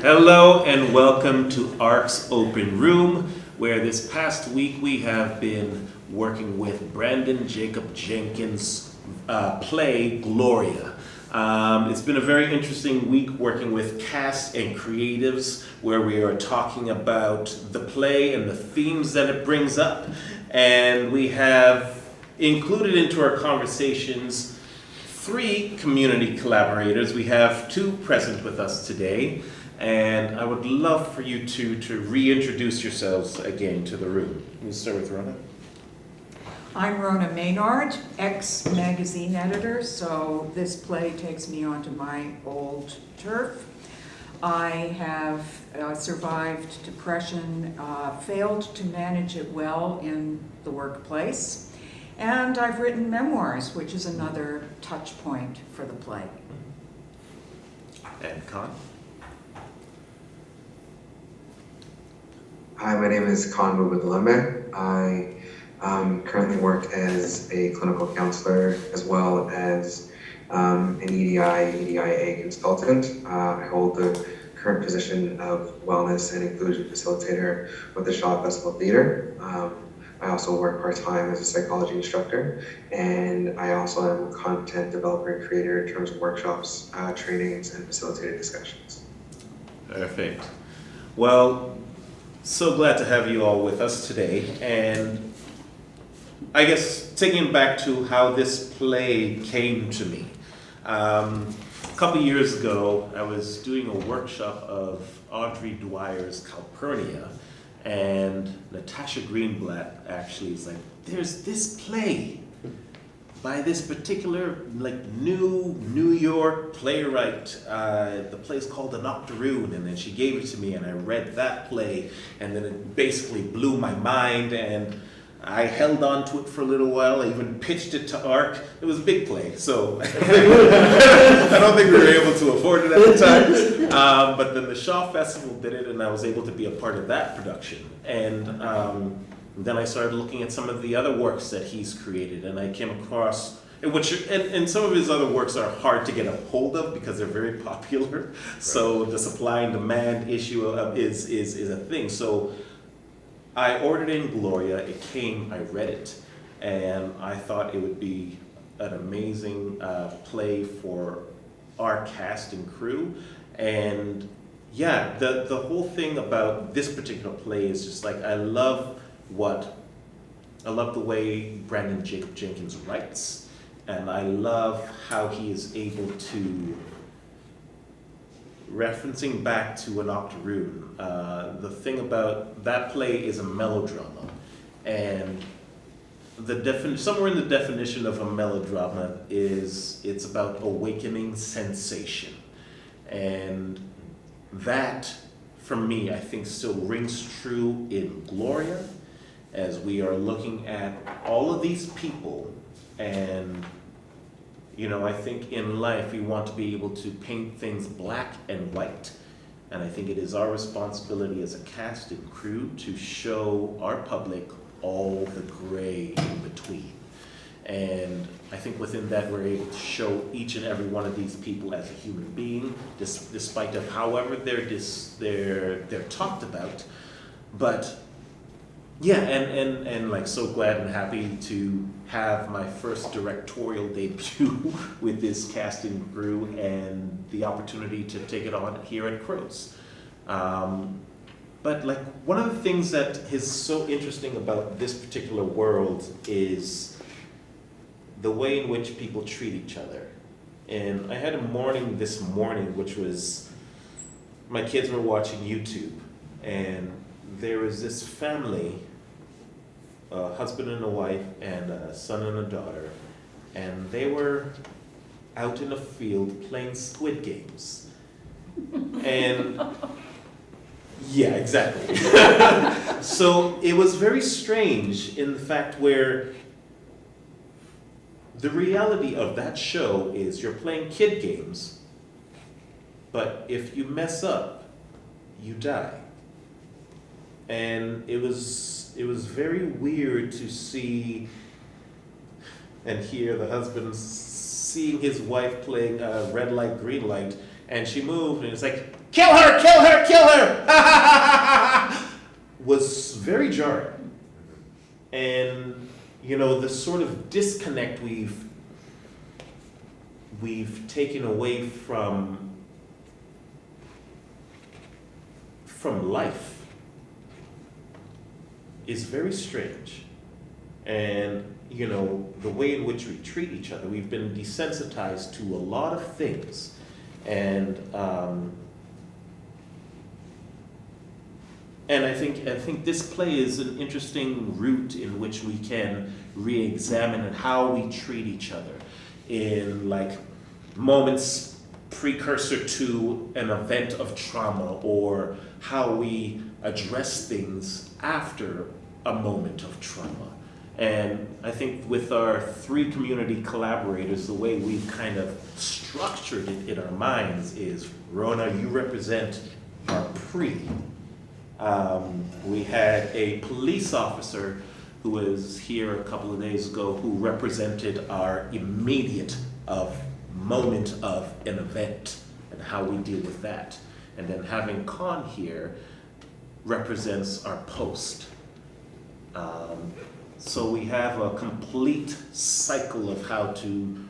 Hello and welcome to ARC's Open Room, where this past week we have been working with Brandon Jacob Jenkins' play Gloria. It's been a very interesting week working with cast and creatives, where we are talking about the play and the themes that it brings up. And we have included into our conversations 3 community collaborators. We have 2 present with us today. And I would love for you to reintroduce yourselves again to the room. We'll start with Rona. I'm Rona Maynard, ex-magazine editor, so this play takes me onto my old turf. I have survived depression, failed to manage it well in the workplace, and I've written memoirs, which is another touch point for the play. And Con. Hi, my name is Bouba-Dalambaye. I currently work as a clinical counselor as well as an EDIA consultant. I hold the current position of wellness and inclusion facilitator with the Shaw Festival Theater. I also work part-time as a psychology instructor, and I also am a content developer and creator in terms of workshops, trainings, and facilitated discussions. Perfect. Well, so glad to have you all with us today. And I guess taking it back to how this play came to me. A couple years ago, I was doing a workshop of Audrey Dwyer's Calpurnia, and Natasha Greenblatt actually is like, there's this play by this particular New York playwright. The play's called The Octoroon, and then she gave it to me, and I read that play, and then it basically blew my mind, and I held on to it for a little while. I even pitched it to ARC. It was a big play, so I don't think we were able to afford it at the time. But then the Shaw Festival did it, and I was able to be a part of that production. And then I started looking at some of the other works that he's created, and I came across, and some of his other works are hard to get a hold of because they're very popular. Right. So the supply and demand issue is a thing. So I ordered in Gloria, it came, I read it, and I thought it would be an amazing play for our cast and crew. And yeah, the whole thing about this particular play is just like, I love the way Brandon Jacob Jenkins writes, and I love how he is able to, referencing back to An Octoroon, the thing about that play is a melodrama, and somewhere in the definition of a melodrama is it's about awakening sensation, and that, for me, I think still rings true in Gloria, as we are looking at all of these people. And I think in life we want to be able to paint things black and white, and I think it is our responsibility as a cast and crew to show our public all the gray in between. And I think within that we're able to show each and every one of these people as a human being, despite of however they're talked about. But yeah, and like so glad and happy to have my first directorial debut with this cast and crew, and the opportunity to take it on here at Crows. But like, one of the things that is so interesting about this particular world is the way in which people treat each other. And I had a morning this morning, which was, my kids were watching YouTube, and there was this family, a husband and a wife and a son and a daughter, and they were out in a field playing Squid Games. And yeah, exactly. So it was very strange in the fact where the reality of that show is you're playing kid games, but if you mess up, you die. And it was very weird to see and hear the husband seeing his wife playing red light, green light, and she moved, and it's like, kill her, kill her, kill her, was very jarring. And, you know, the sort of disconnect we've taken away from life is very strange. And, you know, the way in which we treat each other, we've been desensitized to a lot of things. And I think this play is an interesting route in which we can re-examine how we treat each other in like moments precursor to an event of trauma, or how we address things after a moment of trauma. And I think with our 3 community collaborators, the way we've kind of structured it in our minds is, Rona, you represent our pre. We had a police officer who was here a couple of days ago who represented our immediate moment of an event and how we deal with that. And then having Con here represents our post. So we have a complete cycle of how to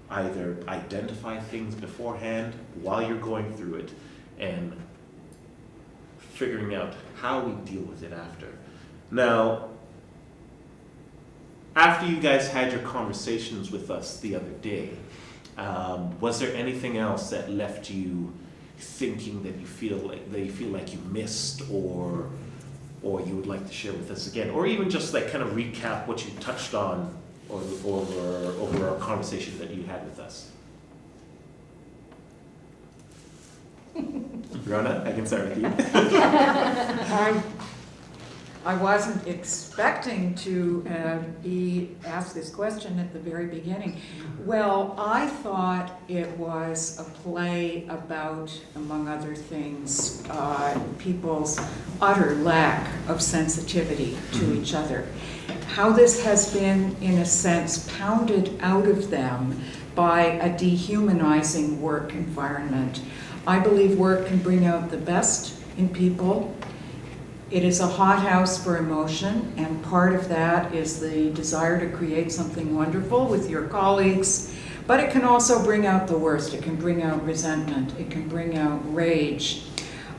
either identify things beforehand while you're going through it, and figuring out how we deal with it after. Now, after you guys had your conversations with us the other day, was there anything else that left you thinking that you feel like you missed, or you would like to share with us again, or even just like kind of recap what you touched on over our conversation that you had with us? Rona, I can start with you. I wasn't expecting to be asked this question at the very beginning. Well, I thought it was a play about, among other things, people's utter lack of sensitivity to each other. How this has been, in a sense, pounded out of them by a dehumanizing work environment. I believe work can bring out the best in people. It is a hothouse for emotion, and part of that is the desire to create something wonderful with your colleagues, but it can also bring out the worst. It can bring out resentment. It can bring out rage.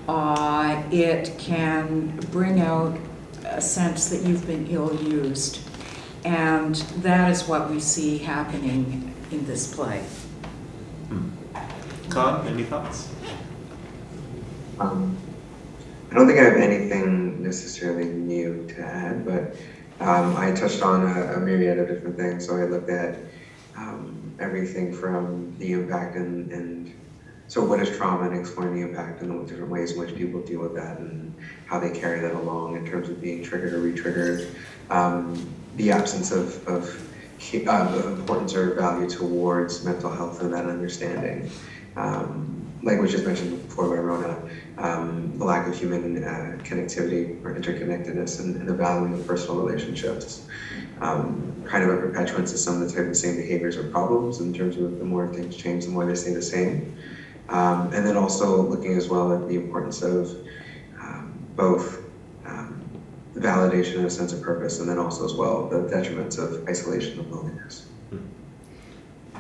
It can bring out a sense that you've been ill-used, and that is what we see happening in this play. Con, any thoughts? I don't think I have anything necessarily new to add, but I touched on a myriad of different things. So I looked at everything from the impact and so what is trauma, and exploring the impact and the different ways in which people deal with that and how they carry that along in terms of being triggered or re-triggered. The absence of importance or value towards mental health and that understanding. Like was just mentioned before by Rona, the lack of human connectivity or interconnectedness and the value of personal relationships. Kind of a perpetuance of some of the same behaviors or problems in terms of the more things change, the more they stay the same. And then also looking as well at the importance of both validation and a sense of purpose, and then also as well the detriments of isolation and loneliness.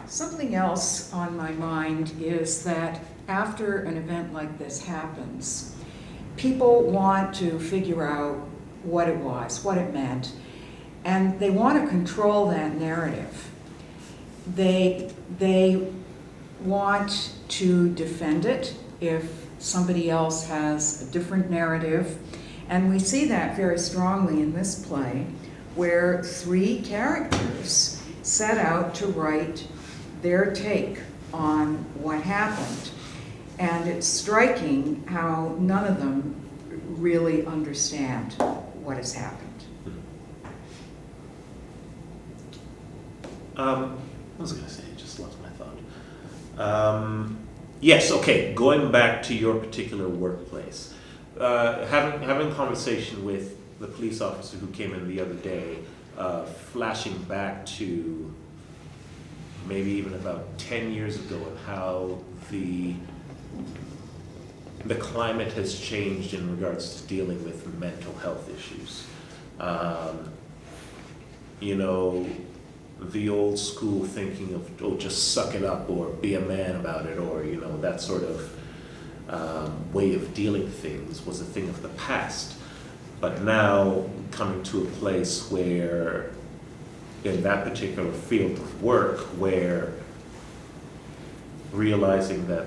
Something else on my mind is that after an event like this happens, people want to figure out what it was, what it meant, and they want to control that narrative. They want to defend it if somebody else has a different narrative, and we see that very strongly in this play, where 3 characters set out to write their take on what happened. And it's striking how none of them really understand what has happened. What was I going to say? I just lost my thought. Yes, okay, going back to your particular workplace. Having a conversation with the police officer who came in the other day, flashing back to maybe even about 10 years ago, and how the climate has changed in regards to dealing with mental health issues. You know, the old school thinking of, oh, just suck it up or be a man about it, or, you know, that sort of way of dealing things was a thing of the past. But now coming to a place where, in that particular field of work, where realizing that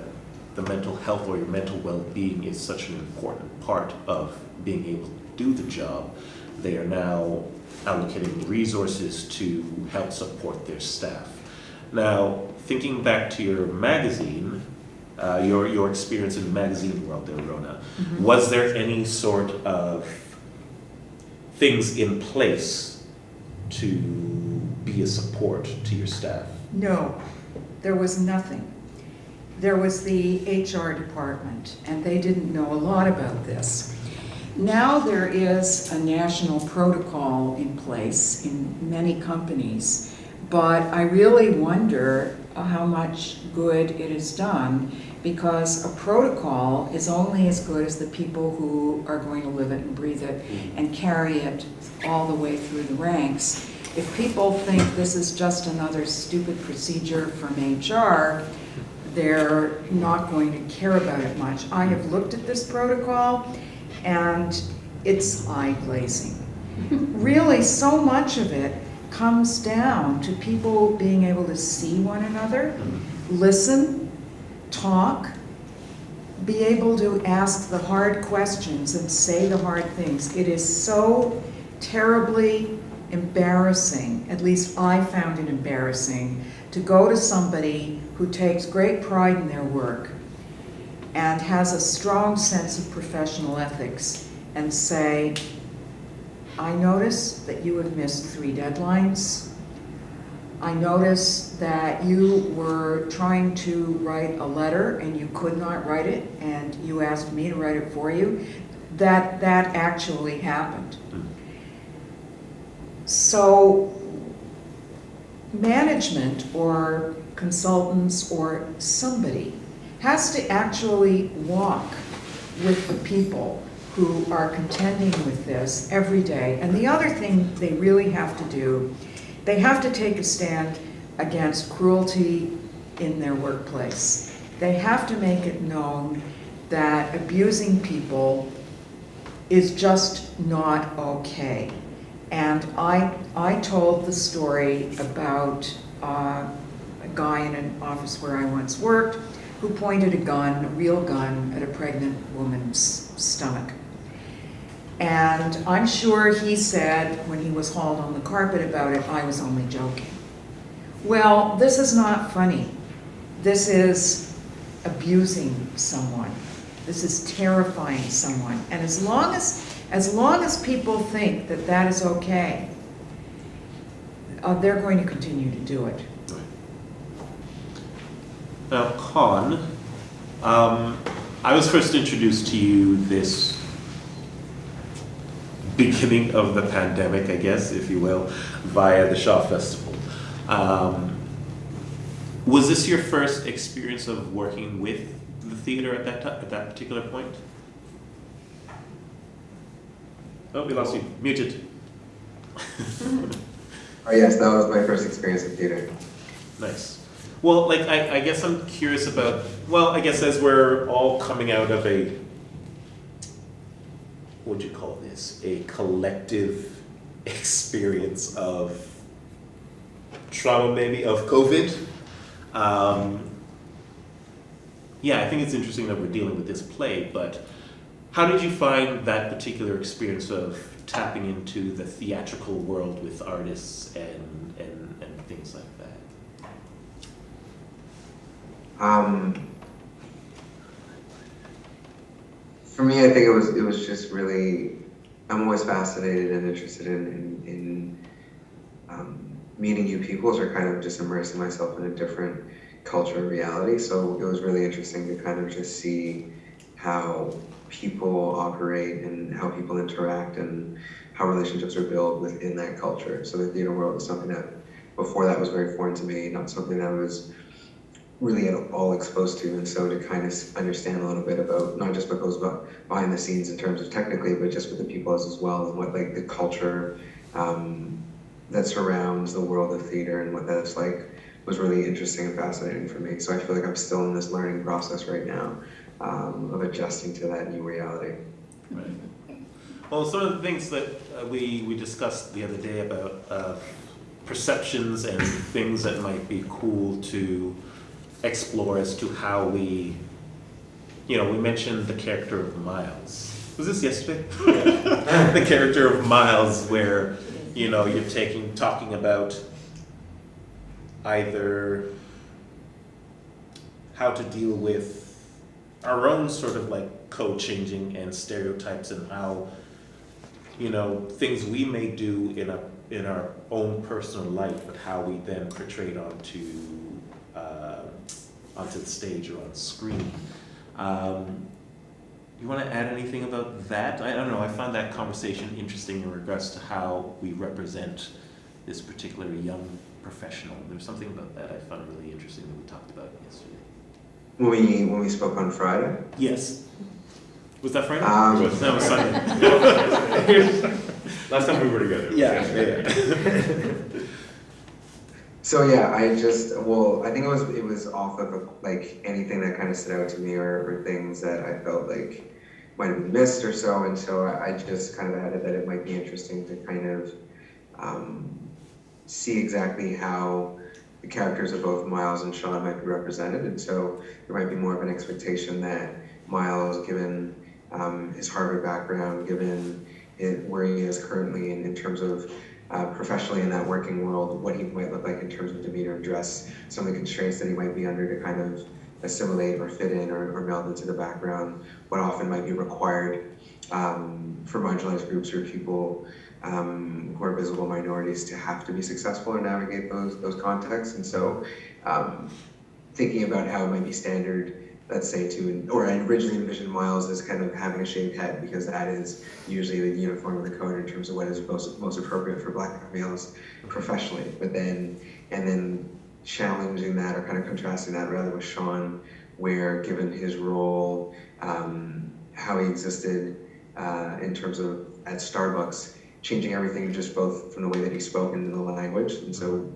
the mental health or your mental well-being is such an important part of being able to do the job, they are now allocating resources to help support their staff. Now, thinking back to your magazine, your experience in the magazine world there, Rona, was there any sort of things in place to be a support to your staff? No, there was nothing. There was the HR department, and they didn't know a lot about this. Now there is a national protocol in place in many companies, but I really wonder how much good it has done, because a protocol is only as good as the people who are going to live it and breathe it and carry it all the way through the ranks. If people think this is just another stupid procedure from HR, they're not going to care about it much. I have looked at this protocol, and it's eye-glazing. Really, so much of it comes down to people being able to see one another, listen, talk, be able to ask the hard questions and say the hard things. It is so terribly embarrassing, at least I found it embarrassing, to go to somebody who takes great pride in their work and has a strong sense of professional ethics and say, I notice that you have missed 3 deadlines. I notice that you were trying to write a letter and you could not write it, and you asked me to write it for you. That actually happened. So management or consultants or somebody has to actually walk with the people who are contending with this every day. And the other thing they really have to do, they have to take a stand against cruelty in their workplace. They have to make it known that abusing people is just not okay. And I told the story about a guy in an office where I once worked who pointed a gun, a real gun, at a pregnant woman's stomach. And I'm sure he said, when he was hauled on the carpet about it, I was only joking. Well, this is not funny. This is abusing someone. This is terrifying someone. And as long as people think that that is okay, they're going to continue to do it. Now, Con, I was first introduced to you this beginning of the pandemic, I guess, if you will, via the Shaw Festival. Was this your first experience of working with the theater at that particular point? Oh, we lost you. Muted. Oh yes, that was my first experience with theater. Nice. Well, like, I guess I'm curious about, well, I guess as we're all coming out of a, what would you call this? A collective experience of trauma, maybe, of COVID. Yeah, I think it's interesting that we're dealing with this play, but how did you find that particular experience of tapping into the theatrical world with artists and things like that? For me, I think it was just really, I'm always fascinated and interested in meeting new people, or kind of just immersing myself in a different culture and reality. So it was really interesting to kind of just see how people operate and how people interact and how relationships are built within that culture. So the theater world is something that before that was very foreign to me, not something that I was really at all exposed to. And so to kind of understand a little bit about not just what goes behind the scenes in terms of technically, but just with the people as well, and what like the culture that surrounds the world of theater and what that's like was really interesting and fascinating for me. So I feel like I'm still in this learning process right now of adjusting to that new reality. Right. Well, some of the things that we discussed the other day about perceptions and things that might be cool to explore as to how we mentioned the character of Miles. Was this yesterday? The character of Miles, where you're talking about either how to deal with our own sort of like code changing and stereotypes, and how things we may do in our own personal life, but how we then portray it onto the stage or on screen. You want to add anything about that? I don't know. I found that conversation interesting in regards to how we represent this particular young professional. There's something about that I found really interesting that we talked about yesterday. When we spoke on Friday? Yes. Was that Friday? That was Sunday. Last time we were together. Yeah. So yeah, I think it was off of like anything that kind of stood out to me or things that I felt like might have been missed or so, and so I just kind of added that it might be interesting to kind of see exactly how the characters of both Miles and Sean might be represented, and so there might be more of an expectation that Miles, given his Harvard background, given where he is currently in terms of professionally in that working world, what he might look like in terms of demeanor and dress, some of the constraints that he might be under to kind of assimilate or fit in or meld into the background, what often might be required for marginalized groups or people who are visible minorities to have to be successful or navigate those contexts. And so thinking about how it might be standard, let's say I originally envisioned Miles as kind of having a shaved head, because that is usually the uniform of the code in terms of what is most appropriate for Black males professionally. But then challenging that or kind of contrasting that rather with Sean, where given his role, how he existed in terms of at Starbucks, changing everything just both from the way that he spoke and the language, and so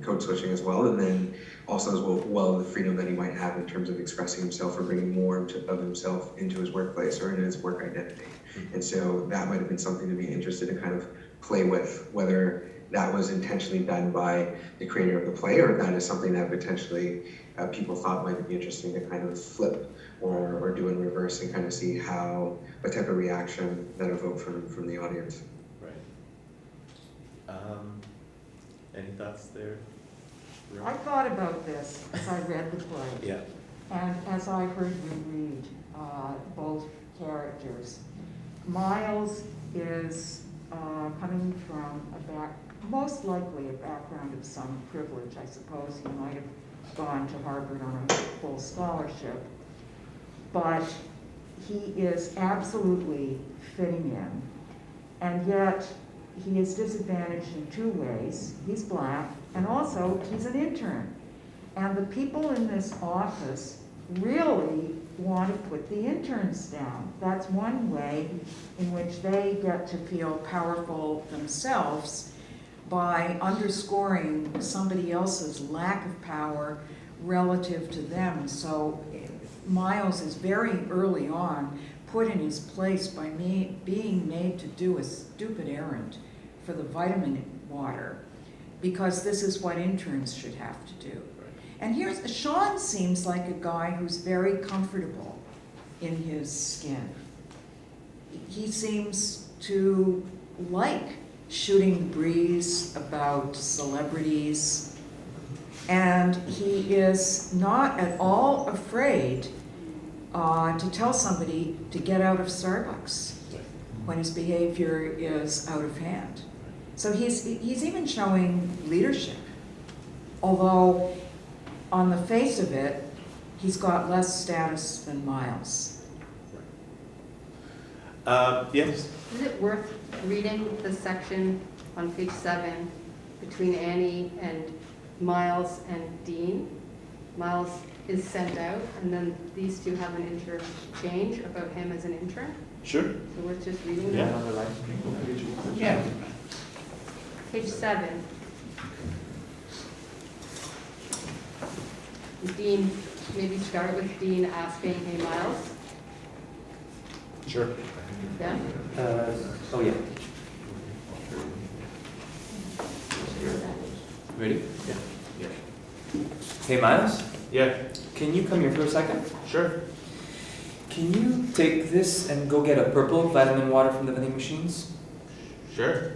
code switching as well, and then also as well the freedom that he might have in terms of expressing himself or bringing more of himself into his workplace or in his work identity. And so that might have been something to be interested to kind of play with, whether that was intentionally done by the creator of the play or if that is something that potentially people thought might be interesting to kind of flip or do in reverse and kind of see what type of reaction that evoked from the audience. Right. Any thoughts there? I thought about this as I read the play. Yeah. And as I heard you read both characters. Miles is coming from most likely a background of some privilege. I suppose he might have gone to Harvard on a full scholarship. But he is absolutely fitting in. And yet, he is disadvantaged in two ways. He's Black, and also he's an intern. And the people in this office really want to put the interns down. That's one way in which they get to feel powerful themselves by underscoring somebody else's lack of power relative to them. So Miles is very early on put in his place by being made to do a stupid errand for the vitamin water, because this is what interns should have to do. And Sean seems like a guy who's very comfortable in his skin. He seems to like shooting the breeze about celebrities, and he is not at all afraid to tell somebody to get out of Starbucks when his behavior is out of hand. So he's even showing leadership, although on the face of it, he's got less status than Miles. Yes? Is it worth reading the section on page 7 between Annie and Miles and Dean. Miles is sent out, and then these two have an interchange about him as an intern. Sure. So we're just reading Yeah. that. Yeah. Page 7. Dean, maybe start with Dean asking, hey Miles. Sure. Yeah? Oh yeah. Ready? Yeah. Hey Miles, Yeah. can you come here for a second? Sure. Can you take this and go get a purple vitamin water from the vending machines? Sure.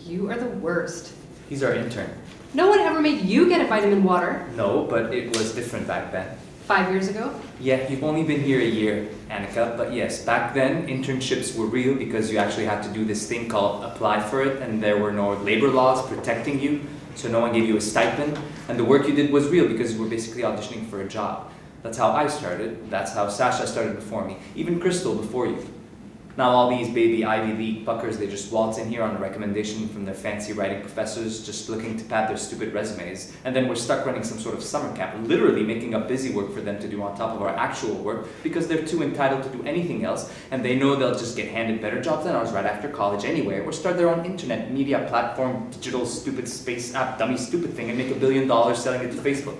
You are the worst. He's our intern. No one ever made you get a vitamin water No, but it was different back then. 5 years ago. Yeah, you've only been here a year, Annika, but yes, back then internships were real because you actually had to do this thing called apply for it, and there were no labor laws protecting you, so no one gave you a stipend, and the work you did was real because you were basically auditioning for a job. That's how I started, that's how Sasha started before me, even Crystal before you. Now all these baby Ivy League fuckers, they just waltz in here on a recommendation from their fancy writing professors, just looking to pad their stupid resumes, and then we're stuck running some sort of summer camp, literally making up busy work for them to do on top of our actual work, because they're too entitled to do anything else, and they know they'll just get handed better jobs than ours right after college anyway, or start their own internet media platform, digital stupid space app, dummy stupid thing, and make $1 billion selling it to Facebook.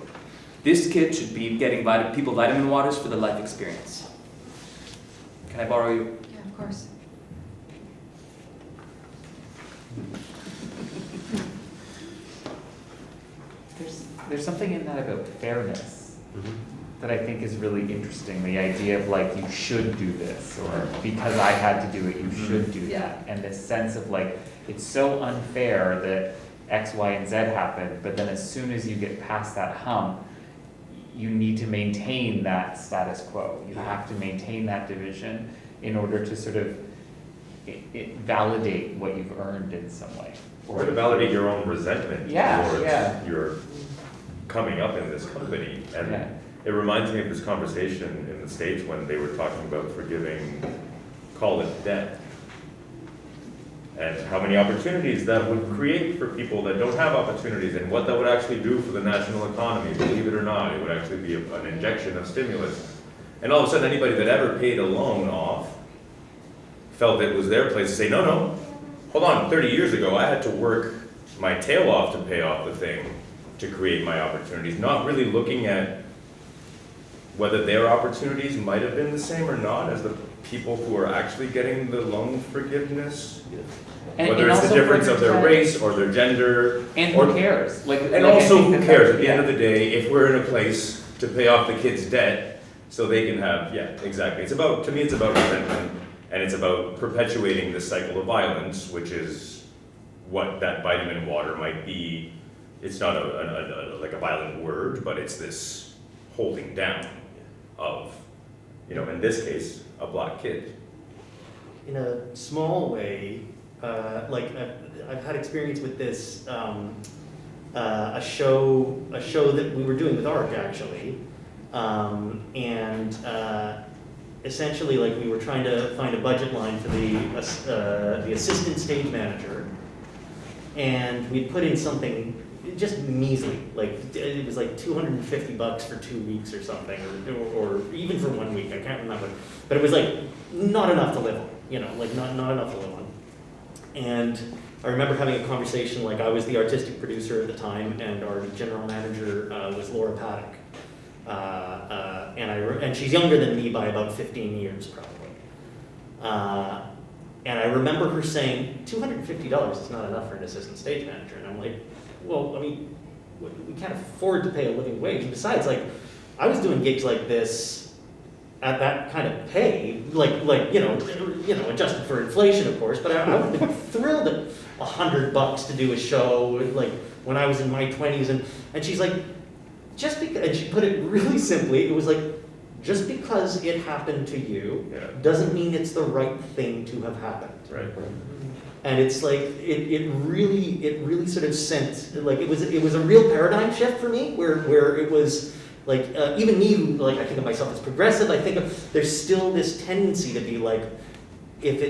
This kid should be getting people vitamin waters for the life experience. Can I borrow you? Yeah, of course. There's something in that about fairness that I think is really interesting. The idea of like, you should do this, or because I had to do it, you should do Yeah. that. And this sense of like, it's so unfair that X, Y, and Z happened, but then as soon as you get past that hump, you need to maintain that status quo. You have to maintain that division in order to sort of validate what you've earned in some way. Or to validate your own resentment Yeah, towards yeah. your coming up in this company. And Yeah. it reminds me of this conversation in the States when they were talking about forgiving college debt. And how many opportunities that would create for people that don't have opportunities, and what that would actually do for the national economy. Believe it or not, it would actually be an injection of stimulus. And all of a sudden, anybody that ever paid a loan off felt it was their place to say, no, hold on, 30 years ago, I had to work my tail off to pay off the thing, to create my opportunities, not really looking at whether their opportunities might have been the same or not as the people who are actually getting the loan forgiveness. Whether it's the also difference of their recognize- race or their gender. And or- who cares? And also, who cares? At the end of the day, if we're in a place to pay off the kids' debt, so they can have, yeah, exactly. It's about, to me, it's about resentment, and it's about perpetuating this cycle of violence, which is what that vitamin water might be. It's not like a violent word, but it's this holding down of, in this case, a black kid. In a small way, I've had experience with this, a show that we were doing with ARC actually, and essentially like we were trying to find a budget line for the assistant stage manager, and we put in something just measly, like it was like $250 for 2 weeks or something, or even for 1 week, I can't remember, but it was like not enough to live on, not enough to live on. And I remember having a conversation, like I was the artistic producer at the time, and our general manager was Laura Paddock, and she's younger than me by about 15 years probably. And I remember her saying, $250 is not enough for an assistant stage manager, and I'm like, well, I mean, we can't afford to pay a living wage. And besides, like, I was doing gigs like this at that kind of pay, adjusted for inflation, of course. But I would have been thrilled at $100 to do a show, like when I was in my 20s. And she's like, just because, and she put it really simply, it was like, just because it happened to you doesn't mean it's the right thing to have happened. Right. And it's like it really sort of sent, like it was a real paradigm shift for me, where it was like even me who, like, I think of myself as progressive, I think of there's still this tendency to be like, if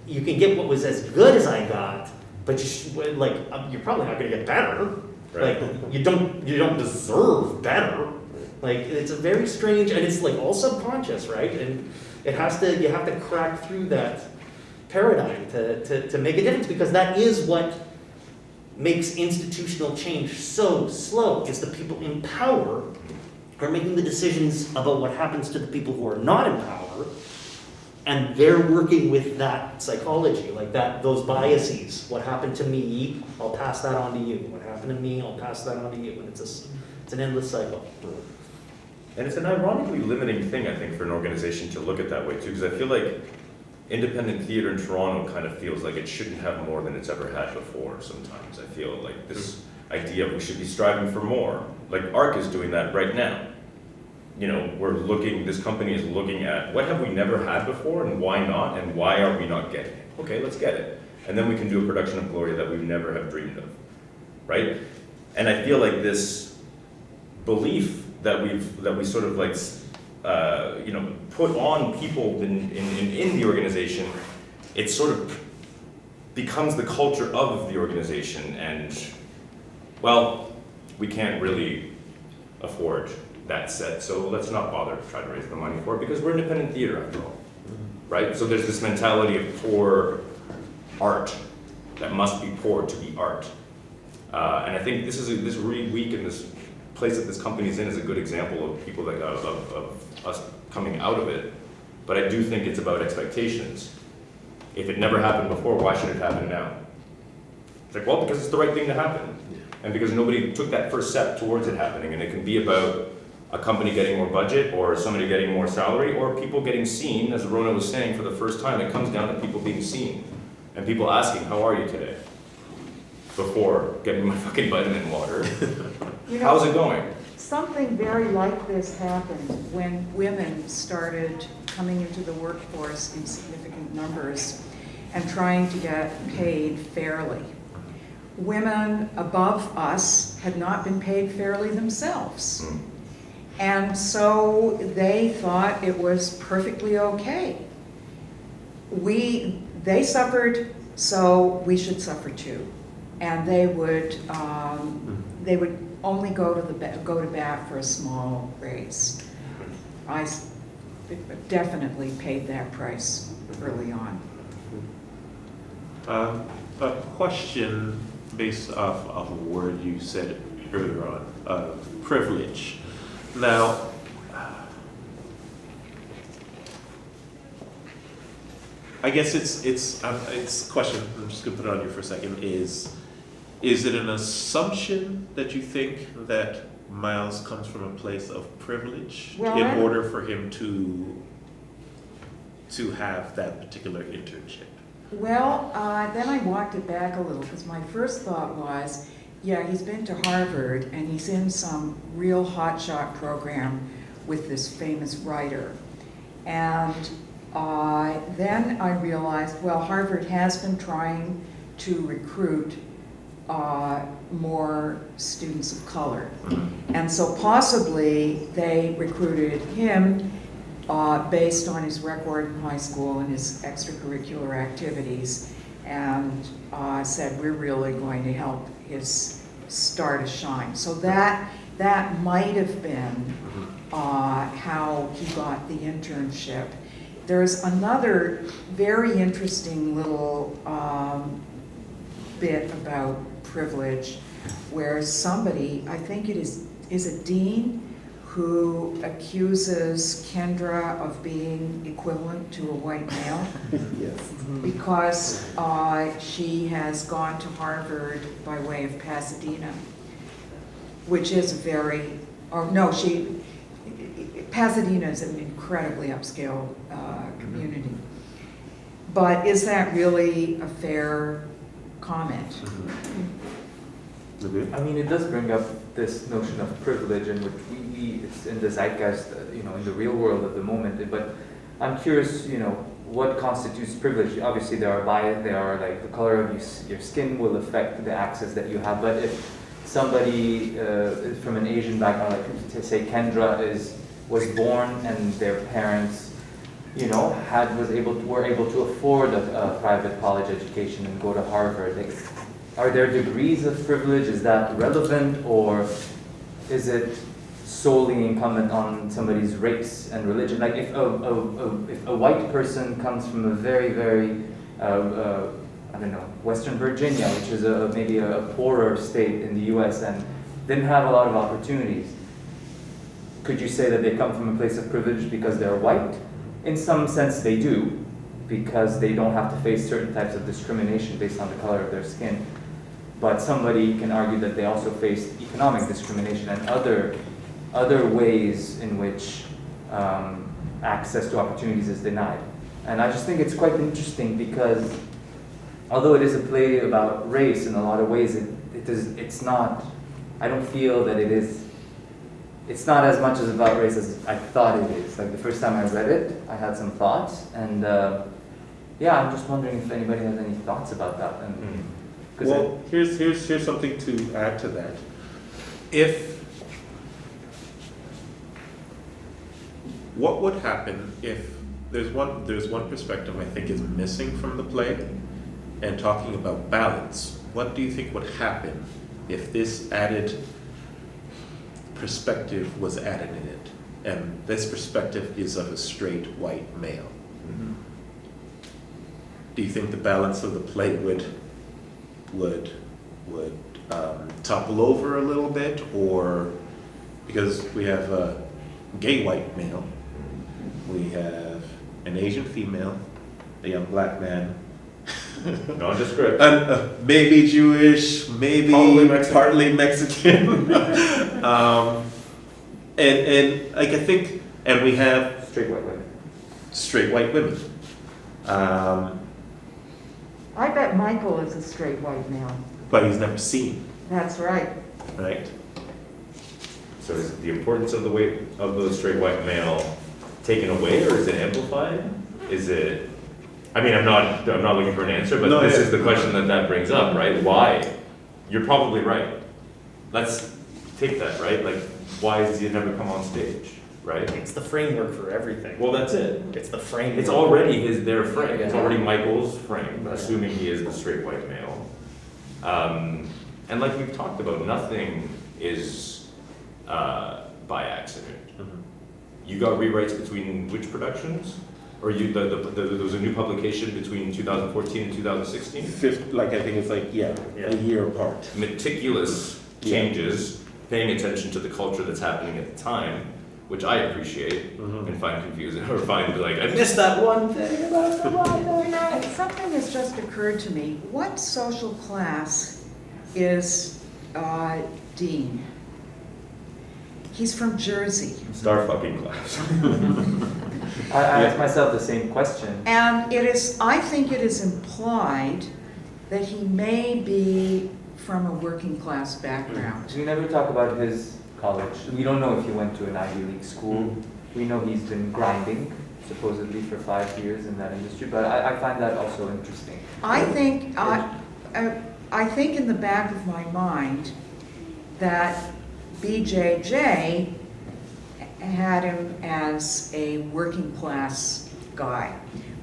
you can get what was as good as I got, but you're probably not going to get better. Right. Like you don't deserve better. Like it's a very strange, and it's like all subconscious, right? And you have to crack through that paradigm to make a difference, because that is what makes institutional change so slow, is the people in power are making the decisions about what happens to the people who are not in power, and they're working with that psychology, like those biases. What happened to me, I'll pass that on to you. What happened to me, I'll pass that on to you. And it's an endless cycle. And it's an ironically limiting thing, I think, for an organization to look at that way too, because I feel like independent theater in Toronto kind of feels like it shouldn't have more than it's ever had before sometimes. I feel like this idea of we should be striving for more. Like ARC is doing that right now. You know, this company is looking at what have we never had before and why not, and why are we not getting it? Okay, let's get it. And then we can do a production of Gloria that we never have dreamed of, right? And I feel like this belief that we sort of like, put on people in the organization, it sort of becomes the culture of the organization, and well, we can't really afford that set, so let's not bother to try to raise the money for it, because we're independent theater after all, right? So there's this mentality of poor art that must be poor to be art, and I think this really weak in this place that this company is in is a good example of people that of us coming out of it. But I do think it's about expectations. If it never happened before, why should it happen now? It's like, well, because it's the right thing to happen, and because nobody took that first step towards it happening. And it can be about a company getting more budget, or somebody getting more salary, or people getting seen, as Rona was saying, for the first time. It comes down to people being seen, and people asking, how are you today? Before getting my fucking vitamin water. You know, How's it going? something very like this happened when women started coming into the workforce in significant numbers and trying to get paid fairly. Women above us had not been paid fairly themselves. And so they thought it was perfectly okay. They suffered, so we should suffer too. And they would only go to bat for a small raise. I definitely paid that price early on. A question based off of a word you said earlier on, privilege. Now, I guess it's a question. I'm just gonna put it on you for a second. Is it an assumption that you think that Miles comes from a place of privilege in order for him to have that particular internship? Well, then I walked it back a little, because my first thought was, yeah, he's been to Harvard and he's in some real hotshot program with this famous writer. And then I realized, well, Harvard has been trying to recruit more students of color. And so possibly they recruited him based on his record in high school and his extracurricular activities, and said, we're really going to help his star to shine. So that might have been how he got the internship. There's another very interesting little bit about privilege where somebody, I think it is a dean, who accuses Kendra of being equivalent to a white male. Yes. Because she has gone to Harvard by way of Pasadena, which is Pasadena is an incredibly upscale community. But is that really a fair comment? I mean, it does bring up this notion of privilege, in which it's in the zeitgeist, in the real world at the moment. But I'm curious, what constitutes privilege? Obviously, there are like the color of your skin will affect the access that you have. But if somebody from an Asian background, like to say Kendra was born and their parents were able to afford a private college education and go to Harvard. Like, are there degrees of privilege? Is that relevant, or is it solely incumbent on somebody's race and religion? Like, if a white person comes from a very, very I don't know, Western Virginia, which is maybe a poorer state in the U.S. and didn't have a lot of opportunities, could you say that they come from a place of privilege because they're white? In some sense they do, because they don't have to face certain types of discrimination based on the color of their skin. But somebody can argue that they also face economic discrimination and other ways in which access to opportunities is denied. And I just think it's quite interesting because although it is a play about race in a lot of ways, it's not, I don't feel that it's not as much as about race as I thought it is. Like the first time I read it, I had some thoughts, and yeah, I'm just wondering if anybody has any thoughts about that. And, well, here's something to add to that. What would happen if there's one perspective I think is missing from the play, and talking about balance. What do you think would happen if this added perspective was added in it, and this perspective is of a straight white male? Mm-hmm. Do you think the balance of the play would topple over a little bit, or because we have a gay white male, we have an Asian female, a young black man, Nondescript. maybe Jewish, maybe partly Mexican. And like I think, and we have straight white women. I bet Michael is a straight white male. But he's never seen, That's right. right? So is the importance of the straight white male taken away, or is it amplified? Is it? I mean, I'm not looking for an answer, but this is the question that brings up, right? Why? You're probably right. Let's take that, right? Like, why does he never come on stage, right? It's the framework for everything. Well, that's it. It's the framework. It's already their frame. It's already Michael's frame, assuming he is the straight white male. And like we've talked about, nothing is by accident. Mm-hmm. You got rewrites between which productions? Or there was a new publication between 2014 and 2016? Like I think it's like, a year apart. Meticulous changes, paying attention to the culture that's happening at the time, which I appreciate and find confusing, or find like, I missed that one thing about the white. Something has just occurred to me. What social class is Dean? He's from Jersey. Star fucking class. I asked myself the same question. And I think it is implied that he may be from a working class background. We never talk about his college. We don't know if he went to an Ivy League school. We know he's been grinding, supposedly, for 5 years in that industry, but I find that also interesting. I think in the back of my mind that BJJ had him as a working class guy,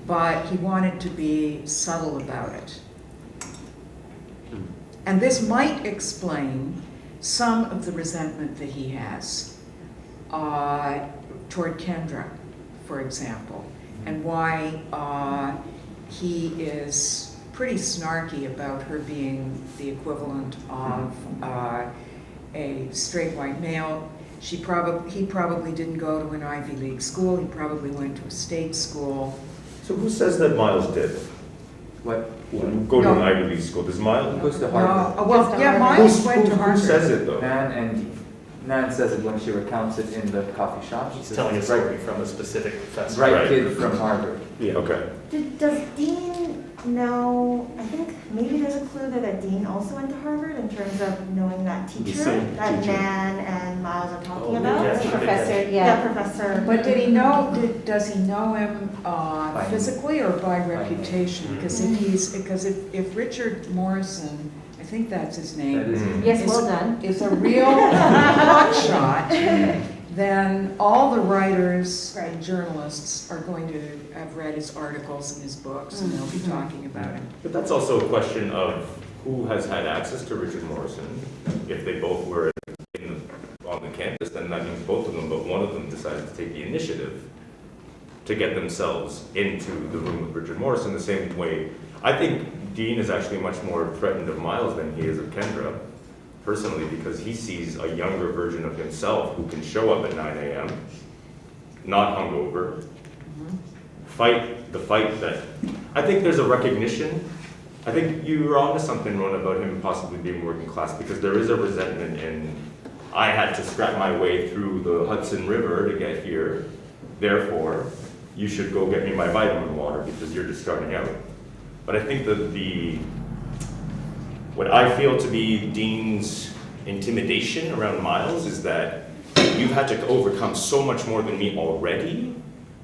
but he wanted to be subtle about it. And this might explain some of the resentment that he has toward Kendra, for example, and why he is pretty snarky about her being the equivalent of a straight white male. He probably didn't go to an Ivy League school. He probably went to a state school. So who says that Miles did? What? Go to an Ivy League school. Does Miles? He goes to Harvard. Miles went to Who Harvard. says it though? Nan and Dean. Nan says it when she recounts it in the coffee shop. She's telling a story from a specific professor. Right Right. kid from Harvard. Yeah. Okay. Does Dean know, I think maybe there's a clue there that Dean also went to Harvard in terms of knowing that teacher same that teacher. Nan and Miles are talking Oh, about? yes, Professor, yeah. Professor. But does he know him physically or by reputation? Because if Richard Morrison, I think that's his That name, is Yes, well done. is a real hotshot, then all the writers and journalists are going to have read his articles and his books, and they'll be talking about him. But that's also a question of who has had access to Richard Morrison. If they both were on the campus, then that means both of them, but one of them decided to take the initiative to get themselves into the room with Richard Morrison the same way. I think Dean is actually much more threatened of Miles than he is of Kendra, personally, because he sees a younger version of himself who can show up at 9 a.m., not hungover, fight the fight that, I think there's a recognition. I think you were onto something, Rona, about him possibly being working class, because there is a resentment in, I had to scrap my way through the Hudson River to get here, therefore, you should go get me my vitamin water because you're just starting out. But I think that what I feel to be Dean's intimidation around Miles is that you've had to overcome so much more than me already,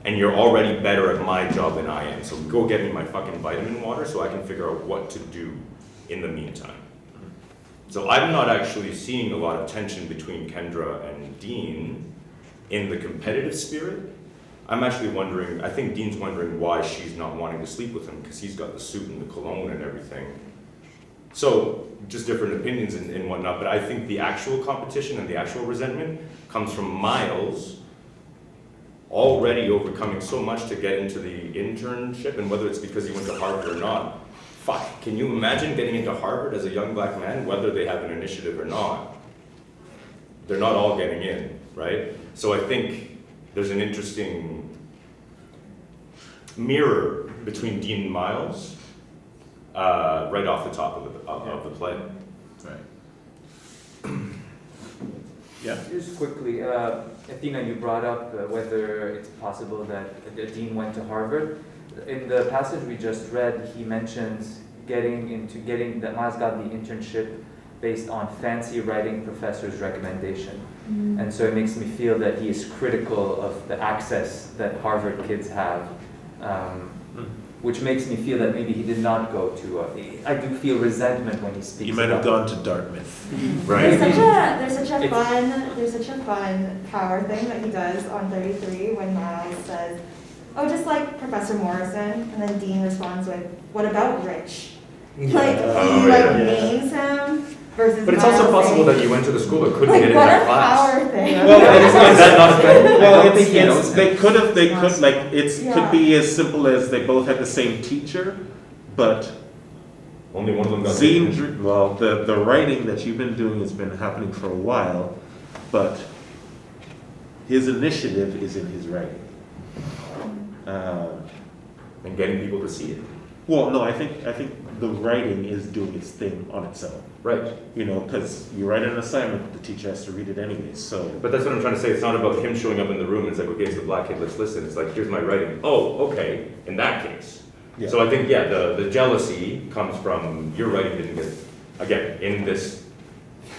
and you're already better at my job than I am. So go get me my fucking vitamin water so I can figure out what to do in the meantime. So I'm not actually seeing a lot of tension between Kendra and Dean in the competitive spirit. I'm actually wondering, I think Dean's wondering why she's not wanting to sleep with him, because he's got the suit and the cologne and everything. So just different opinions and whatnot, but I think the actual competition and the actual resentment comes from Miles already overcoming so much to get into the internship, and whether it's because he went to Harvard or not. Fuck, can you imagine getting into Harvard as a young black man, whether they have an initiative or not? They're not all getting in, right? So I think there's an interesting mirror between Dean and Miles right off the top of the play. Right. Yeah. Just quickly, Athena, you brought up whether it's possible that Dean went to Harvard. In the passage we just read, he mentions that Miles got the internship based on fancy writing professor's recommendation. And so it makes me feel that he is critical of the access that Harvard kids have, which makes me feel that maybe he did not go to, I do feel resentment when he speaks. You might have gone to Dartmouth. Right. There's such a fun power thing that he does on 33 when Miles says, "Oh, just like Professor Morrison," and then Dean responds with, "What about Rich?" Like he names him versus. But it's Miles also possible saying, that you went to the school that couldn't like, get in what that a class. power thing. Well, Is that not a thing? Well, think he knows they could have, like, Yeah. could be as simple as they both had the same teacher, but Only one of them got Zine, in. well, the writing that you've been doing has been happening for a while, but his initiative is in his writing. And getting people to see it. Well, no, I think the writing is doing its thing on its own. Right. You know, because you write an assignment, the teacher has to read it anyways, so. But that's what I'm trying to say. It's not about him showing up in the room and it's like, okay, it's the black kid, let's listen. It's like, here's my writing. Oh, okay, in that case. Yeah. So I think, yeah, the jealousy comes from your writing didn't get, again, in this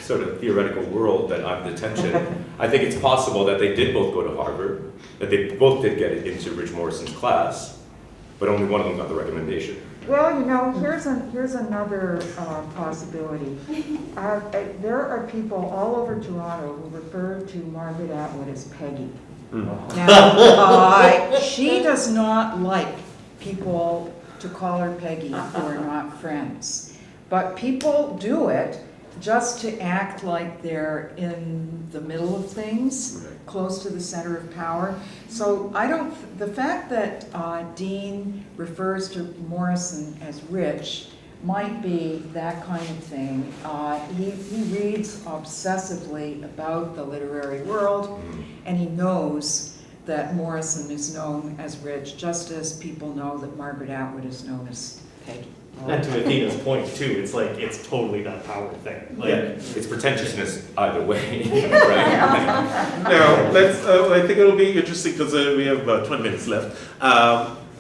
sort of theoretical world that I'm the tension. I think it's possible that they did both go to Harvard, that they both did get into Rich Morrison's class, but only one of them got the recommendation. Well, you know, here's another possibility. There are people all over Toronto who refer to Margaret Atwood as Peggy. Now, she does not like people to call her Peggy who are not friends. But people do it just to act like they're in the middle of things, close to the center of power. So the fact that Dean refers to Morrison as Rich might be that kind of thing. He reads obsessively about the literary world, and he knows that Morrison is known as Rich, just as people know that Margaret Atwood is known as Peggy. And to Athena's point too, it's like, it's totally that power thing. Like, Yeah, it's pretentiousness either way, right? Now, I think it'll be interesting because we have about 20 minutes left.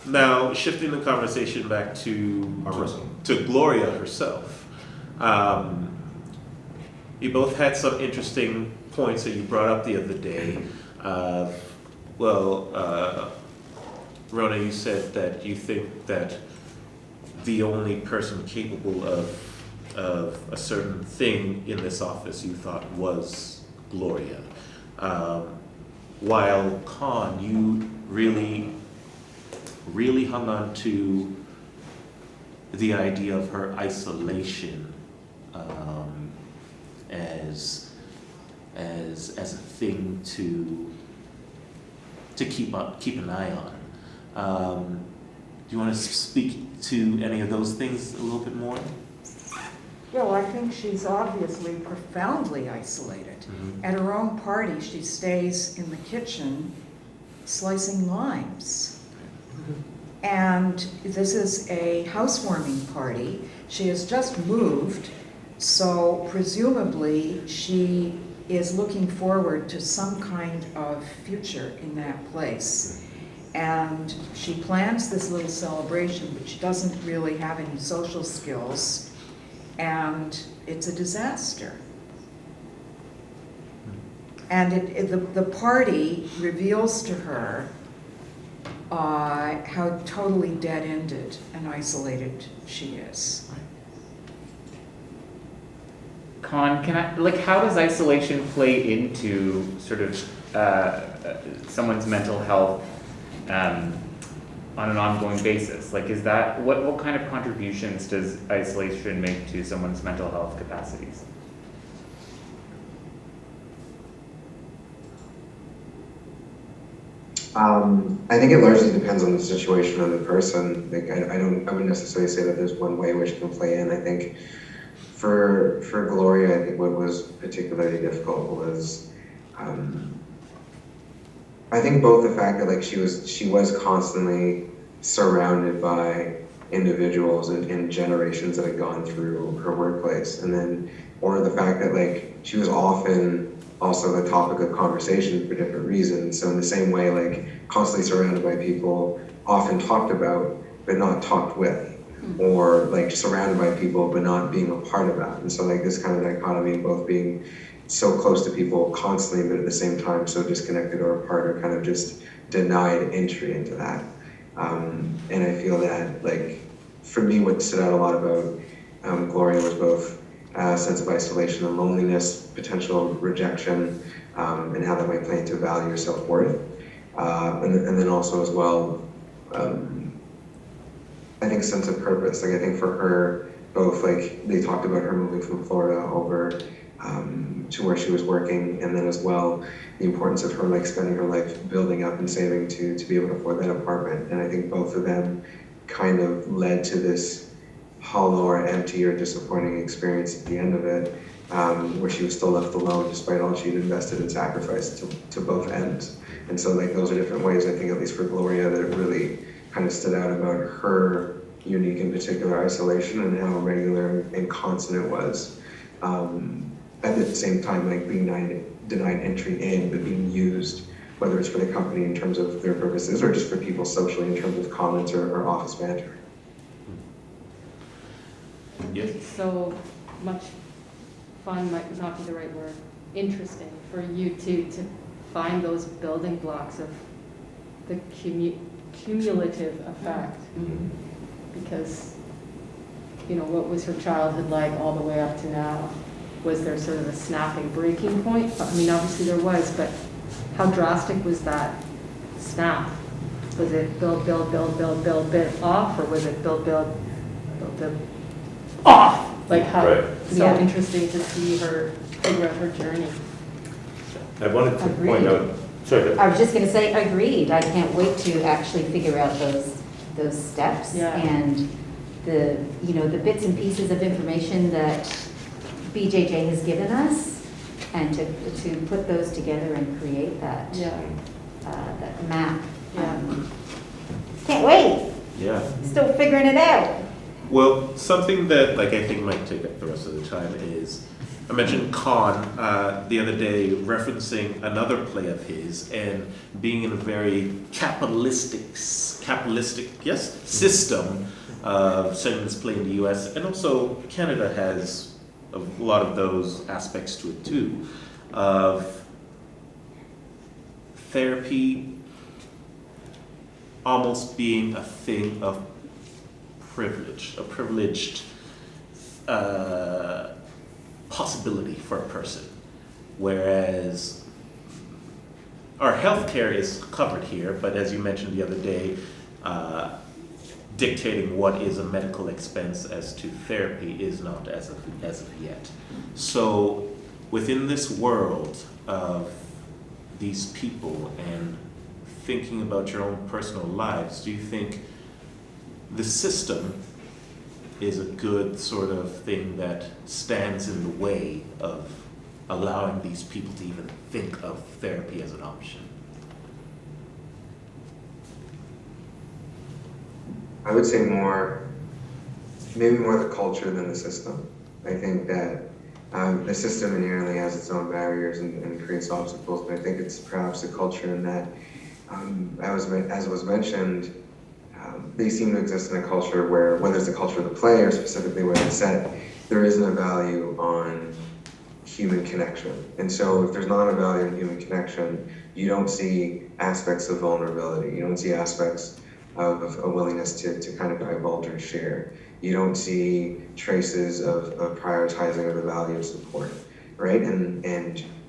Now, shifting the conversation back to Gloria herself. You both had some interesting points that you brought up the other day. Rona, you said that you think that the only person capable of a certain thing in this office you thought was Gloria. while Con, you really hung on to the idea of her isolation as a thing to keep an eye on. Do you want to speak to any of those things a little bit more? Yeah, well, I think she's obviously profoundly isolated. Mm-hmm. At her own party, she stays in the kitchen slicing limes. And this is a housewarming party. She has just moved, so presumably she is looking forward to some kind of future in that place. And she plans this little celebration, but she doesn't really have any social skills, and it's a disaster. And the party reveals to her how totally dead-ended and isolated she is. Con, how does isolation play into sort of someone's mental health on an ongoing basis? Like, is that, what kind of contributions does isolation make to someone's mental health capacities? I think it largely depends on the situation of the person. Like, I wouldn't necessarily say that there's one way which can play in. I think for Gloria, I think what was particularly difficult was, I think both the fact that like she was constantly surrounded by individuals and generations that had gone through her workplace, and then, or the fact that like she was often also the topic of conversation for different reasons. So in the same way, like constantly surrounded by people, often talked about but not talked with, or like surrounded by people but not being a part of that. And so like this kind of dichotomy of both being so close to people constantly, but at the same time so disconnected or apart, or kind of just denied entry into that. And I feel that, like, for me, what stood out a lot about Gloria was both a sense of isolation and loneliness, potential rejection, and how that might play into value or self-worth. And then also as well, I think sense of purpose. Like, I think for her, both, like, they talked about her moving from Florida over to where she was working, and then as well the importance of her like spending her life building up and saving to be able to afford that apartment. And I think both of them kind of led to this hollow or empty or disappointing experience at the end of it, where she was still left alone despite all she'd invested and sacrificed to both ends. And so like those are different ways, I think, at least for Gloria, that it really kind of stood out about her unique and particular isolation and how regular and constant it was. At the same time, like being denied entry in, but being used, whether it's for the company in terms of their purposes or just for people socially in terms of comments or office banter. Yes. So much fun might not be the right word, interesting for you to find those building blocks of the cumulative effect. Mm-hmm. Because, you know, what was her childhood like all the way up to now? Was there sort of a snapping breaking point? I mean, obviously there was, but how drastic was that snap? Was it build off, or was it build off? Like how, Right. so Yeah. interesting to see her figure out her journey. I wanted to Agreed. point out, sorry, I was just gonna say, agreed, I can't wait to actually figure out those steps. Yeah. And the, you know, the bits and pieces of information that BJJ has given us, and to put those together and create that, Yeah, that map. Yeah. Can't wait, Yeah. still figuring it out. Well, something that like I think might take up the rest of the time is, I mentioned Khan the other day referencing another play of his and being in a very capitalistic yes, system of setting this play in the U.S. and also Canada has a lot of those aspects to it too, of therapy almost being a thing of privilege, a privileged possibility for a person, whereas our healthcare is covered here, but as you mentioned the other day, dictating what is a medical expense as to therapy is not as of yet. So within this world of these people and thinking about your own personal lives, do you think the system is a good sort of thing that stands in the way of allowing these people to even think of therapy as an option? I would say maybe more the culture than the system. I think that the system inherently has its own barriers and creates obstacles, but I think it's perhaps the culture in that, as was mentioned, they seem to exist in a culture where, whether it's the culture of the play or specifically where it's set, there isn't a value on human connection. And so if there's not a value in human connection, you don't see aspects of vulnerability. You don't see aspects of a willingness to kind of divulge or share. You don't see traces of prioritizing of the value of support, right?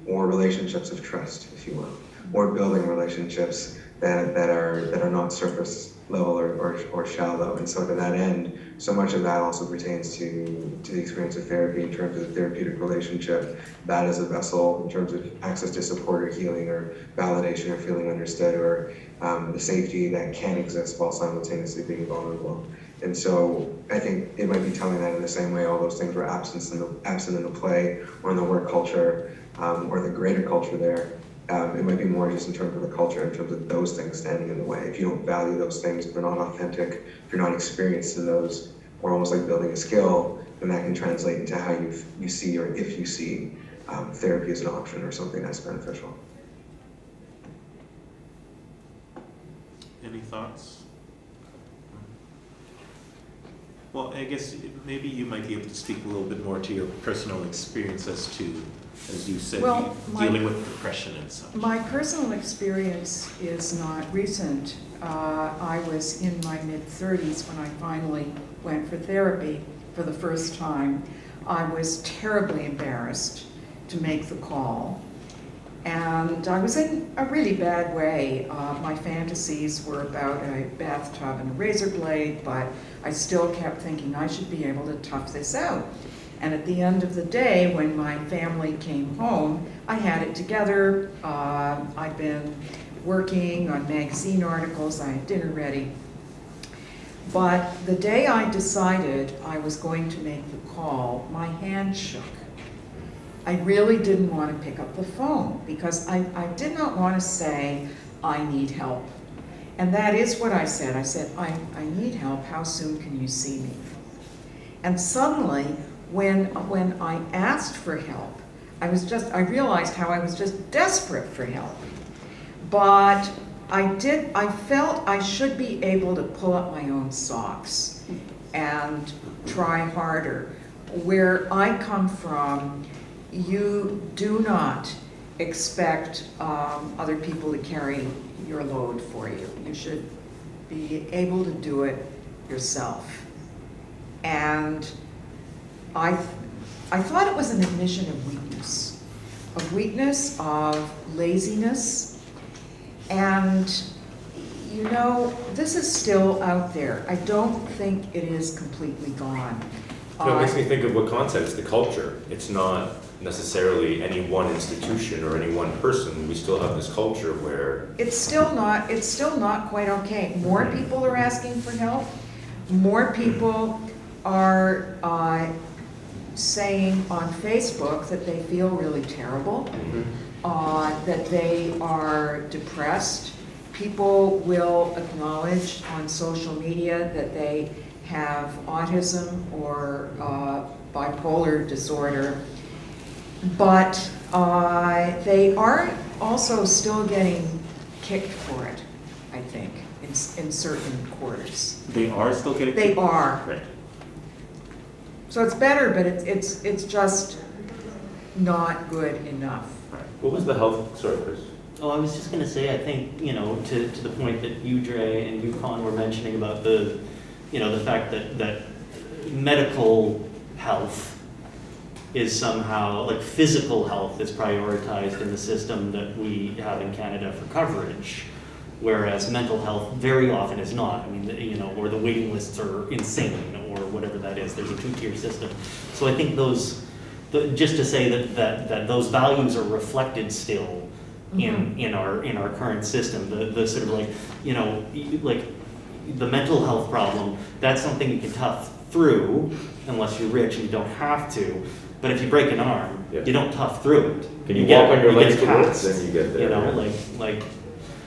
Or relationships of trust, if you will, or building relationships that are not surface level or shallow. And so to that end, so much of that also pertains to the experience of therapy in terms of the therapeutic relationship, that as a vessel in terms of access to support or healing or validation or feeling understood, or the safety that can exist while simultaneously being vulnerable. And so I think it might be telling that in the same way all those things were absent in the play or in the work culture or the greater culture there. It might be more just in terms of the culture, in terms of those things standing in the way. If you don't value those things, if they're not authentic, if you're not experienced in those, or almost like building a skill, then that can translate into how you see, or if you see therapy as an option or something that's beneficial. Any thoughts? Well, I guess maybe you might be able to speak a little bit more to your personal experience as to, as you said, Well, dealing with depression and such. My personal experience is not recent. I was in my mid-30s when I finally went for therapy for the first time. I was terribly embarrassed to make the call. And I was in a really bad way. My fantasies were about a bathtub and a razor blade, but I still kept thinking I should be able to tough this out. And at the end of the day, when my family came home, I had it together. I'd been working on magazine articles, I had dinner ready. But the day I decided I was going to make the call, my hand shook. I really didn't want to pick up the phone because I did not want to say, I need help. And that is what I said. I said, I need help. How soon can you see me? And suddenly, when I asked for help, I realized how I was just desperate for help. But I felt I should be able to pull up my own socks and try harder. Where I come from, you do not expect other people to carry your load for you. You should be able to do it yourself. And I thought it was an admission of weakness, of laziness. And you know, this is still out there. I don't think it is completely gone. It makes me think of what concepts, the culture. It's not necessarily any one institution or any one person. We still have this culture where it's still not quite okay. More people are asking for help. More people are saying on Facebook that they feel really terrible, that they are depressed. People will acknowledge on social media that they have autism or bipolar disorder, but they are also still getting kicked for it, I think, in certain quarters. They are still getting They are. Right. So it's better, but it's just not good enough. what was the health, sorry, Chris? Oh, I was just going to say, I think, you know, to the point that you, Dre, and you, Con, were mentioning about the, you know, the fact that medical health is somehow, like physical health is prioritized in the system that we have in Canada for coverage, whereas mental health very often is not. I mean, you know, or the waiting lists are insane, or whatever that is. There's a two-tier system. So I think just to say that those values are reflected still in our current system. The sort of like, you know, like the mental health problem, that's something you can tough through unless you're rich and you don't have to. But if you break an arm, you don't tough through it. Can you walk on your legs to work, cast, then you get there. You know, like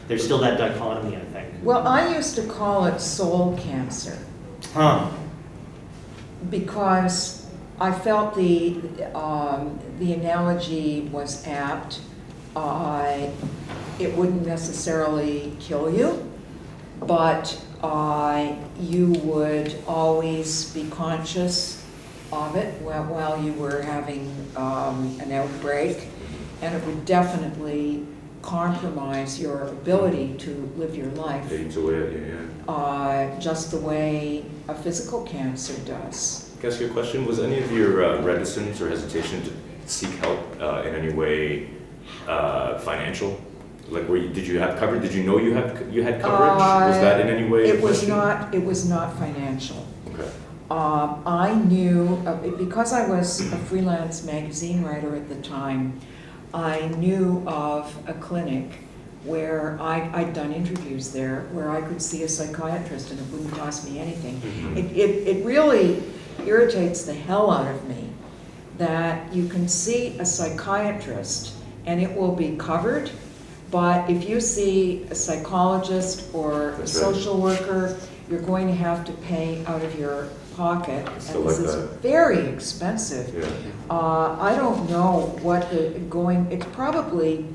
there's still that dichotomy, I think. Well, I used to call it soul cancer because I felt the analogy was apt. It wouldn't necessarily kill you, but you would always be conscious of it while you were having an outbreak, and it would definitely compromise your ability to live your life. Aids away, yeah. Just the way a physical cancer does. Can I ask you a question? Was any of your reticence or hesitation to seek help in any way financial? Like, did you have coverage? Did you know you had coverage? Was that in any way? It was not financial. Okay. I knew, because I was a freelance magazine writer at the time, I knew of a clinic where I'd done interviews there, where I could see a psychiatrist and it wouldn't cost me anything. Mm-hmm. It really irritates the hell out of me that you can see a psychiatrist and it will be covered, but if you see a psychologist or a social worker, you're going to have to pay out of your pocket, and this is very expensive. Yeah. I don't know what it's probably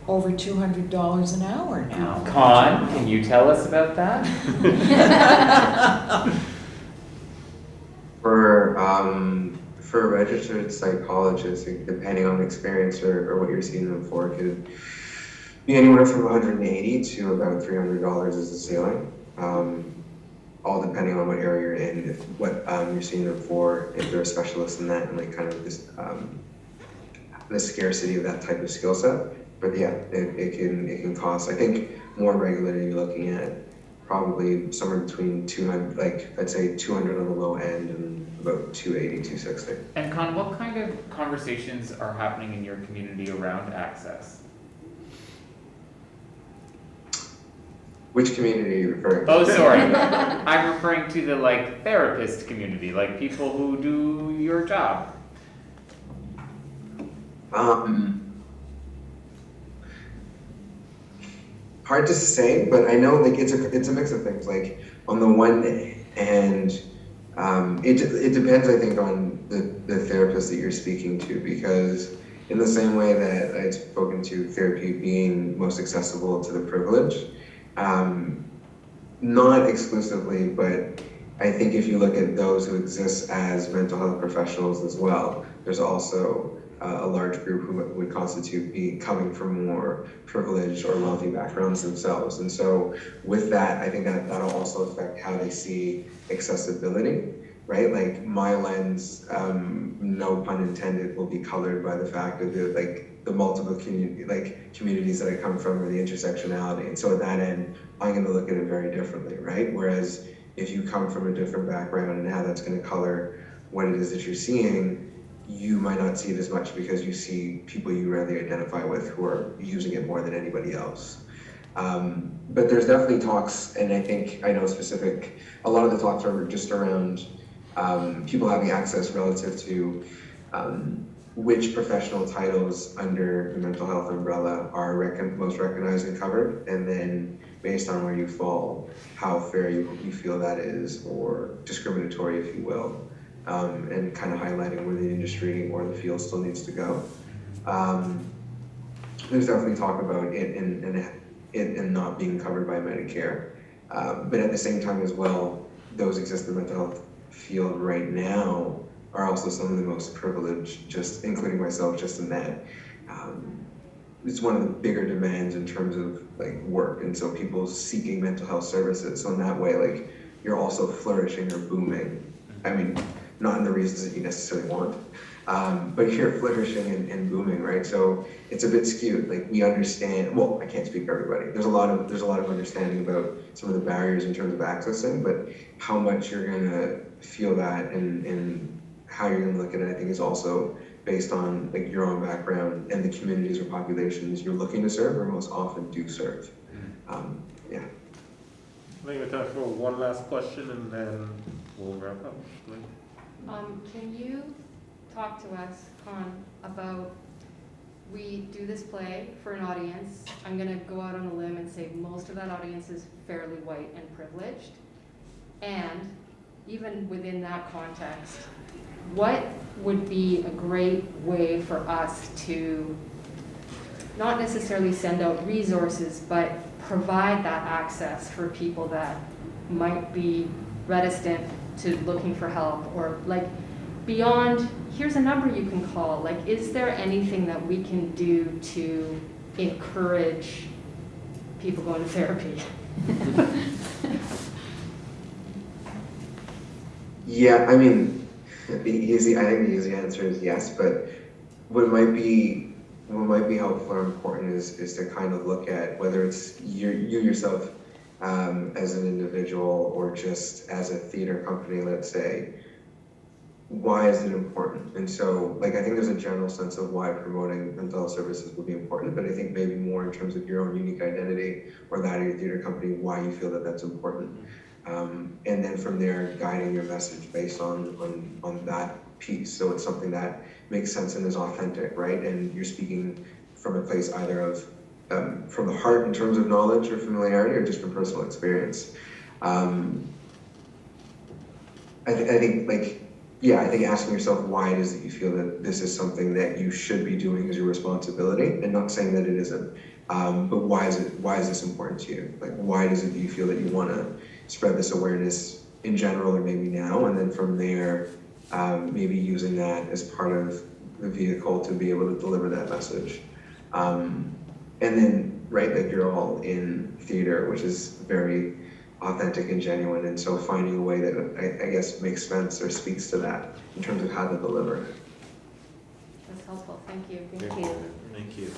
over $200 an hour now. Con, can you tell us about that? For a registered psychologist, depending on the experience or what you're seeing them for, it could be anywhere from $180 to about $300 is the ceiling. All depending on what area you're in, what you're seeing them for, if they're a specialist in that, and like kind of this the scarcity of that type of skill set. But yeah, it can cost. I think more regularly you're looking at probably somewhere between 200, like I'd say 200 on the low end, and about 280, 260. And Con, what kind of conversations are happening in your community around access? Which community are you referring to? Oh, sorry. I'm referring to the therapist community, like people who do your job. Hard to say, but I know it's a mix of things. Like on the one hand, it depends, I think, on the therapist that you're speaking to, because in the same way that I've spoken to therapy being most accessible to the privileged, not exclusively, but I think if you look at those who exist as mental health professionals as well, there's also a large group who would constitute coming from more privileged or wealthy backgrounds themselves. And so with that, I think that'll also affect how they see accessibility, right? Like my lens, no pun intended, will be colored by the fact of the multiple communities that I come from, or the intersectionality. And so at that end, I'm going to look at it very differently, right? Whereas if you come from a different background and how that's going to color what it is that you're seeing, you might not see it as much because you see people you rarely identify with who are using it more than anybody else. But there's definitely talks, and I know a lot of the talks are just around people having access relative to which professional titles under the mental health umbrella are most recognized and covered, and then based on where you fall, how fair you feel that is, or discriminatory, if you will. And kind of highlighting where the industry or the field still needs to go. There's definitely talk about it and not being covered by Medicare. But at the same time as well, those exist in the mental health field right now are also some of the most privileged, just including myself, just in that. It's one of the bigger demands in terms of work, and so people seeking mental health services. So in that way, you're also flourishing or booming. I mean, not in the reasons that you necessarily want, but you're flourishing and booming, right? So it's a bit skewed. Like we understand. Well, I can't speak for everybody. There's a lot of understanding about some of the barriers in terms of accessing, but how much you're gonna feel that and how you're gonna look at it, I think, is also based on like your own background and the communities or populations you're looking to serve or most often do serve. Yeah. I think we have time for one last question and then we'll wrap up. Can you talk to us, Con, about, we do this play for an audience. I'm gonna go out on a limb and say most of that audience is fairly white and privileged. And even within that context, what would be a great way for us to not necessarily send out resources, but provide that access for people that might be reticent to looking for help, or like beyond, here's a number you can call, like is there anything that we can do to encourage people going to therapy? Yeah, I mean, I think the easy answer is yes, but what might be helpful or important is to kind of look at whether it's you yourself as an individual or just as a theater company, let's say, why is it important? And so, like, I think there's a general sense of why promoting mental health services would be important, but I think maybe more in terms of your own unique identity or that of your theater company, why you feel that that's important. And then from there, guiding your message based on that piece. So it's something that makes sense and is authentic, right? And you're speaking from a place either of from the heart in terms of knowledge or familiarity, or just from personal experience. I think asking yourself why it is that you feel that this is something that you should be doing as your responsibility, and not saying that it isn't, but why is this important to you? Like, why is it that you feel that you want to spread this awareness in general, or maybe now, and then from there, maybe using that as part of the vehicle to be able to deliver that message. And then, right, like you're all in theater, which is very authentic and genuine, and so finding a way that I guess makes sense or speaks to that in terms of how to deliver. That's helpful, thank you. Thank you.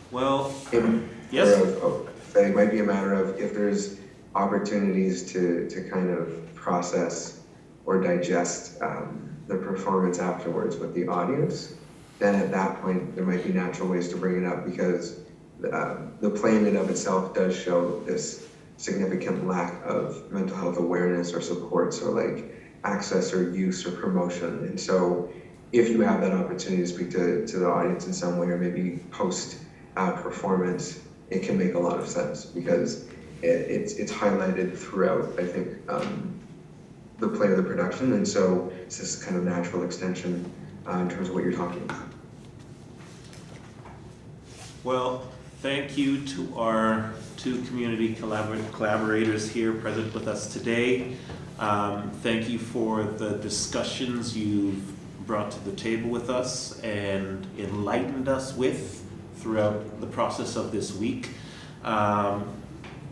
Well, yes? It might be a matter of if there's opportunities to kind of process or digest the performance afterwards with the audience, then at that point there might be natural ways to bring it up, because the play in and of itself does show this significant lack of mental health awareness or supports or like access or use or promotion. And so if you have that opportunity to speak to the audience in some way, or maybe post performance, it can make a lot of sense, because it's highlighted throughout, I think, the play or the production. And so it's this kind of natural extension in terms of what you're talking about. Well, thank you to our two community collaborators here present with us today. Thank you for the discussions you've brought to the table with us and enlightened us with throughout the process of this week.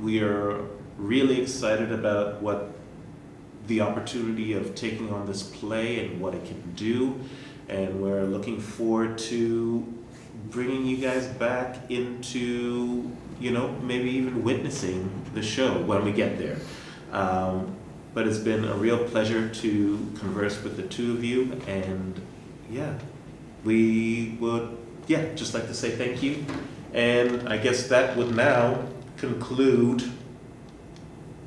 We are really excited about what the opportunity of taking on this play and what it can do, and we're looking forward to bringing you guys back into, maybe even witnessing the show when we get there. But it's been a real pleasure to converse with the two of you, and we would just like to say thank you. And I guess that would now conclude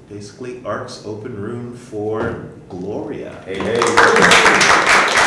basically ARC's open room for Gloria. Hey.